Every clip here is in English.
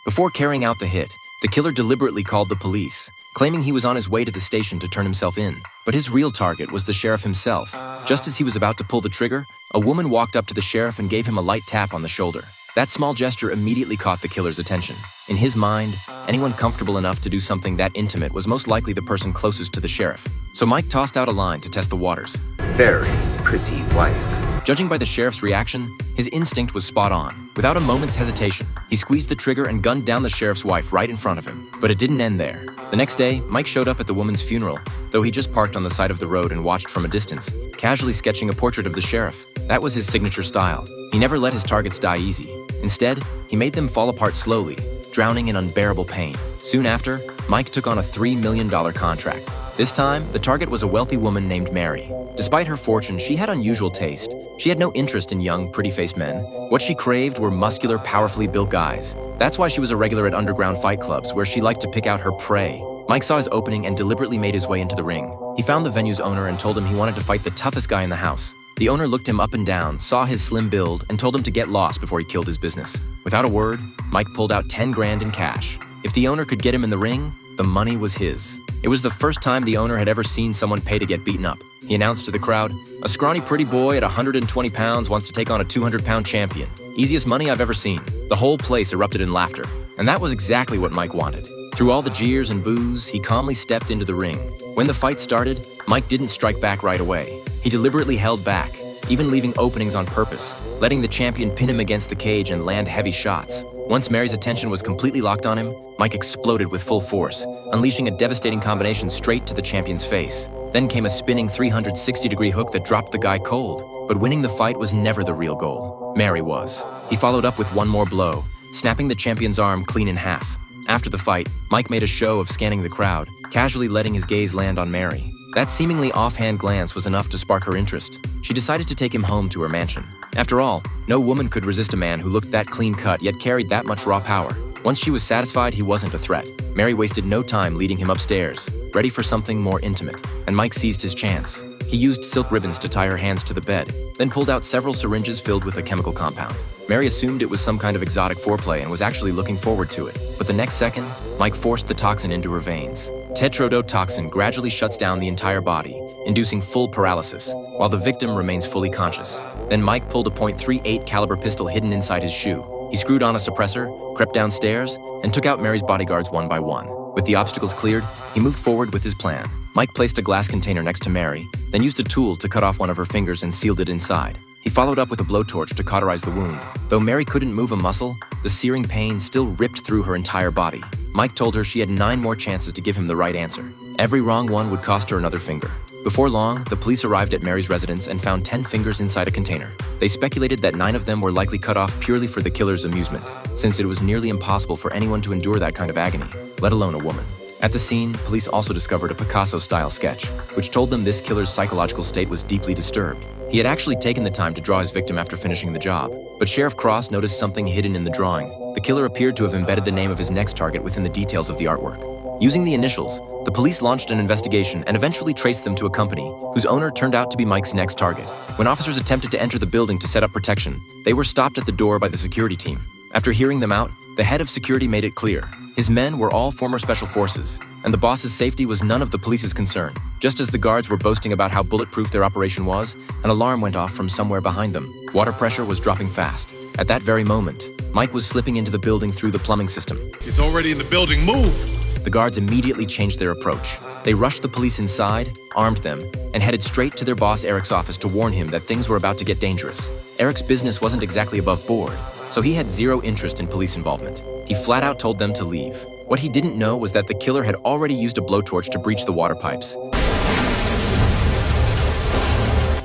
Before carrying out the hit, the killer deliberately called the police, claiming he was on his way to the station to turn himself in. But his real target was the sheriff himself. Just as he was about to pull the trigger, a woman walked up to the sheriff and gave him a light tap on the shoulder. That small gesture immediately caught the killer's attention. In his mind, anyone comfortable enough to do something that intimate was most likely the person closest to the sheriff. So Mike tossed out a line to test the waters. Very pretty wife. Judging by the sheriff's reaction, his instinct was spot on. Without a moment's hesitation, he squeezed the trigger and gunned down the sheriff's wife right in front of him. But it didn't end there. The next day, Mike showed up at the woman's funeral, though he just parked on the side of the road and watched from a distance, casually sketching a portrait of the sheriff. That was his signature style. He never let his targets die easy. Instead, he made them fall apart slowly, drowning in unbearable pain. Soon after, Mike took on a $3 million contract. This time, the target was a wealthy woman named Mary. Despite her fortune, she had unusual taste. She had no interest in young, pretty-faced men. What she craved were muscular, powerfully built guys. That's why she was a regular at underground fight clubs, where she liked to pick out her prey. Mike saw his opening and deliberately made his way into the ring. He found the venue's owner and told him he wanted to fight the toughest guy in the house. The owner looked him up and down, saw his slim build, and told him to get lost before he killed his business. Without a word, Mike pulled out 10 grand in cash. If the owner could get him in the ring, the money was his. It was the first time the owner had ever seen someone pay to get beaten up. He announced to the crowd, "A scrawny pretty boy at 120 pounds wants to take on a 200-pound champion. Easiest money I've ever seen." The whole place erupted in laughter. And that was exactly what Mike wanted. Through all the jeers and boos, he calmly stepped into the ring. When the fight started, Mike didn't strike back right away. He deliberately held back, even leaving openings on purpose, letting the champion pin him against the cage and land heavy shots. Once Mary's attention was completely locked on him, Mike exploded with full force, unleashing a devastating combination straight to the champion's face. Then came a spinning 360-degree hook that dropped the guy cold. But winning the fight was never the real goal. Mary was. He followed up with one more blow, snapping the champion's arm clean in half. After the fight, Mike made a show of scanning the crowd, casually letting his gaze land on Mary. That seemingly offhand glance was enough to spark her interest. She decided to take him home to her mansion. After all, no woman could resist a man who looked that clean-cut yet carried that much raw power. Once she was satisfied he wasn't a threat, Mary wasted no time leading him upstairs, ready for something more intimate, and Mike seized his chance. He used silk ribbons to tie her hands to the bed, then pulled out several syringes filled with a chemical compound. Mary assumed it was some kind of exotic foreplay and was actually looking forward to it. But the next second, Mike forced the toxin into her veins. Tetrodotoxin gradually shuts down the entire body, inducing full paralysis, while the victim remains fully conscious. Then Mike pulled a .38 caliber pistol hidden inside his shoe. He screwed on a suppressor, crept downstairs, and took out Mary's bodyguards one by one. With the obstacles cleared, he moved forward with his plan. Mike placed a glass container next to Mary, then used a tool to cut off one of her fingers and sealed it inside. He followed up with a blowtorch to cauterize the wound. Though Mary couldn't move a muscle, the searing pain still ripped through her entire body. Mike told her she had 9 more chances to give him the right answer. Every wrong one would cost her another finger. Before long, the police arrived at Mary's residence and found 10 fingers inside a container. They speculated that 9 of them were likely cut off purely for the killer's amusement, since it was nearly impossible for anyone to endure that kind of agony, let alone a woman. At the scene, police also discovered a Picasso-style sketch, which told them this killer's psychological state was deeply disturbed. He had actually taken the time to draw his victim after finishing the job, but Sheriff Cross noticed something hidden in the drawing. The killer appeared to have embedded the name of his next target within the details of the artwork. Using the initials, the police launched an investigation and eventually traced them to a company whose owner turned out to be Mike's next target. When officers attempted to enter the building to set up protection, they were stopped at the door by the security team. After hearing them out, the head of security made it clear. His men were all former special forces, and the boss's safety was none of the police's concern. Just as the guards were boasting about how bulletproof their operation was, an alarm went off from somewhere behind them. Water pressure was dropping fast. At that very moment, Mike was slipping into the building through the plumbing system. He's already in the building, move! The guards immediately changed their approach. They rushed the police inside, armed them, and headed straight to their boss Eric's office to warn him that things were about to get dangerous. Eric's business wasn't exactly above board, so he had zero interest in police involvement. He flat out told them to leave. What he didn't know was that the killer had already used a blowtorch to breach the water pipes.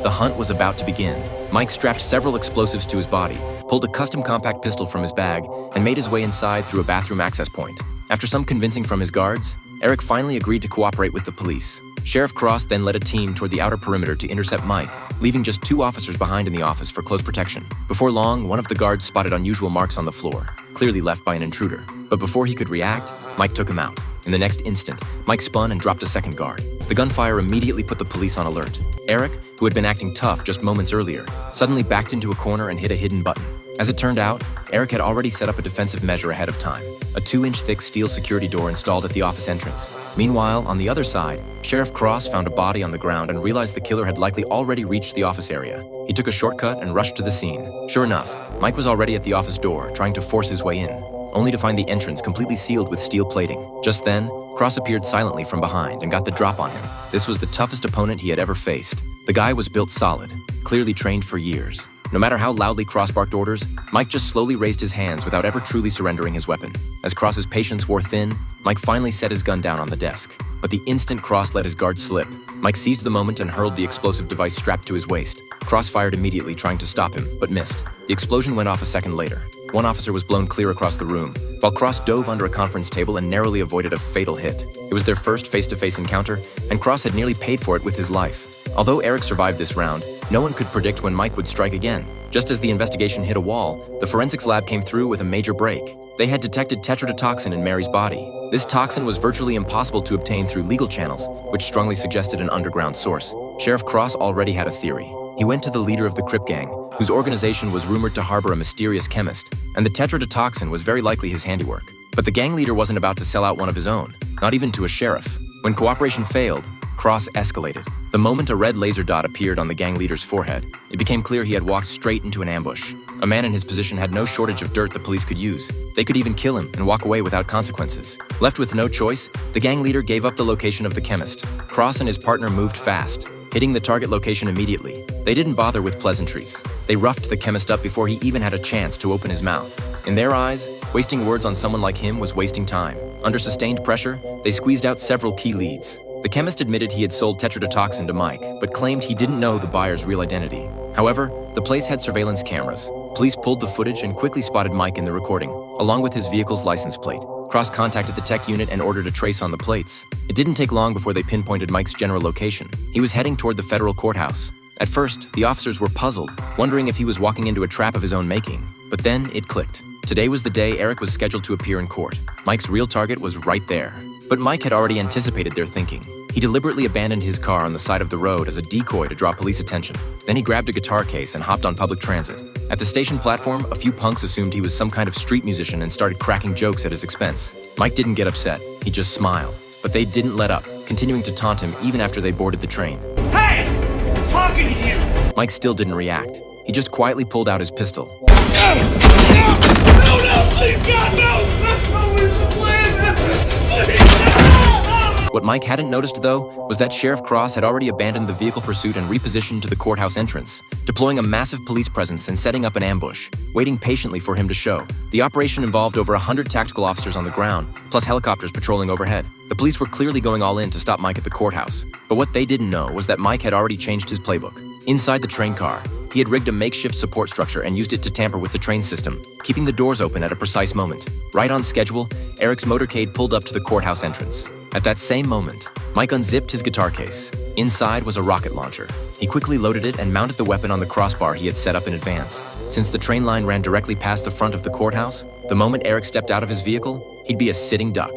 The hunt was about to begin. Mike strapped several explosives to his body, pulled a custom compact pistol from his bag, and made his way inside through a bathroom access point. After some convincing from his guards, Eric finally agreed to cooperate with the police. Sheriff Cross then led a team toward the outer perimeter to intercept Mike, leaving just 2 officers behind in the office for close protection. Before long, one of the guards spotted unusual marks on the floor, clearly left by an intruder. But before he could react, Mike took him out. In the next instant, Mike spun and dropped a second guard. The gunfire immediately put the police on alert. Eric, who had been acting tough just moments earlier, suddenly backed into a corner and hit a hidden button. As it turned out, Eric had already set up a defensive measure ahead of time, a 2-inch thick steel security door installed at the office entrance. Meanwhile, on the other side, Sheriff Cross found a body on the ground and realized the killer had likely already reached the office area. He took a shortcut and rushed to the scene. Sure enough, Mike was already at the office door, trying to force his way in, only to find the entrance completely sealed with steel plating. Just then, Cross appeared silently from behind and got the drop on him. This was the toughest opponent he had ever faced. The guy was built solid, clearly trained for years. No matter how loudly Cross barked orders, Mike just slowly raised his hands without ever truly surrendering his weapon. As Cross's patience wore thin, Mike finally set his gun down on the desk. But the instant Cross let his guard slip, Mike seized the moment and hurled the explosive device strapped to his waist. Cross fired immediately, trying to stop him, but missed. The explosion went off a second later. One officer was blown clear across the room, while Cross dove under a conference table and narrowly avoided a fatal hit. It was their first face-to-face encounter, and Cross had nearly paid for it with his life. Although Eric survived this round, no one could predict when Mike would strike again. Just as the investigation hit a wall, the forensics lab came through with a major break. They had detected tetrodotoxin in Mary's body. This toxin was virtually impossible to obtain through legal channels, which strongly suggested an underground source. Sheriff Cross already had a theory. He went to the leader of the Crip gang, whose organization was rumored to harbor a mysterious chemist, and the tetrodotoxin was very likely his handiwork. But the gang leader wasn't about to sell out one of his own, not even to a sheriff. When cooperation failed, Cross escalated. The moment a red laser dot appeared on the gang leader's forehead, it became clear he had walked straight into an ambush. A man in his position had no shortage of dirt the police could use. They could even kill him and walk away without consequences. Left with no choice, the gang leader gave up the location of the chemist. Cross and his partner moved fast, hitting the target location immediately. They didn't bother with pleasantries. They roughed the chemist up before he even had a chance to open his mouth. In their eyes, wasting words on someone like him was wasting time. Under sustained pressure, they squeezed out several key leads. The chemist admitted he had sold tetrodotoxin to Mike, but claimed he didn't know the buyer's real identity. However, the place had surveillance cameras. Police pulled the footage and quickly spotted Mike in the recording, along with his vehicle's license plate. Cross contacted the tech unit and ordered a trace on the plates. It didn't take long before they pinpointed Mike's general location. He was heading toward the federal courthouse. At first, the officers were puzzled, wondering if he was walking into a trap of his own making. But then it clicked. Today was the day Eric was scheduled to appear in court. Mike's real target was right there. But Mike had already anticipated their thinking. He deliberately abandoned his car on the side of the road as a decoy to draw police attention. Then he grabbed a guitar case and hopped on public transit. At the station platform, a few punks assumed he was some kind of street musician and started cracking jokes at his expense. Mike didn't get upset. He just smiled. But they didn't let up, continuing to taunt him even after they boarded the train. Hey! I'm talking to you! Mike still didn't react. He just quietly pulled out his pistol. No, please, God, no! Where's the plan? Please, What Mike hadn't noticed, though, was that Sheriff Cross had already abandoned the vehicle pursuit and repositioned to the courthouse entrance, deploying a massive police presence and setting up an ambush, waiting patiently for him to show. The operation involved over 100 tactical officers on the ground, plus helicopters patrolling overhead. The police were clearly going all in to stop Mike at the courthouse. But what they didn't know was that Mike had already changed his playbook. Inside the train car, he had rigged a makeshift support structure and used it to tamper with the train system, keeping the doors open at a precise moment. Right on schedule, Eric's motorcade pulled up to the courthouse entrance. At that same moment, Mike unzipped his guitar case. Inside was a rocket launcher. He quickly loaded it and mounted the weapon on the crossbar he had set up in advance. Since the train line ran directly past the front of the courthouse, the moment Eric stepped out of his vehicle, he'd be a sitting duck.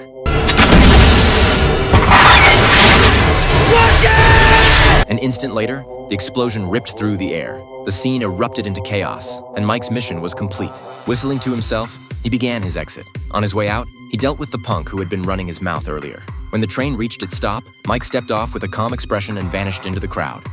An instant later, the explosion ripped through the air. The scene erupted into chaos, and Mike's mission was complete. Whistling to himself, he began his exit. On his way out, he dealt with the punk who had been running his mouth earlier. When the train reached its stop, Mike stepped off with a calm expression and vanished into the crowd.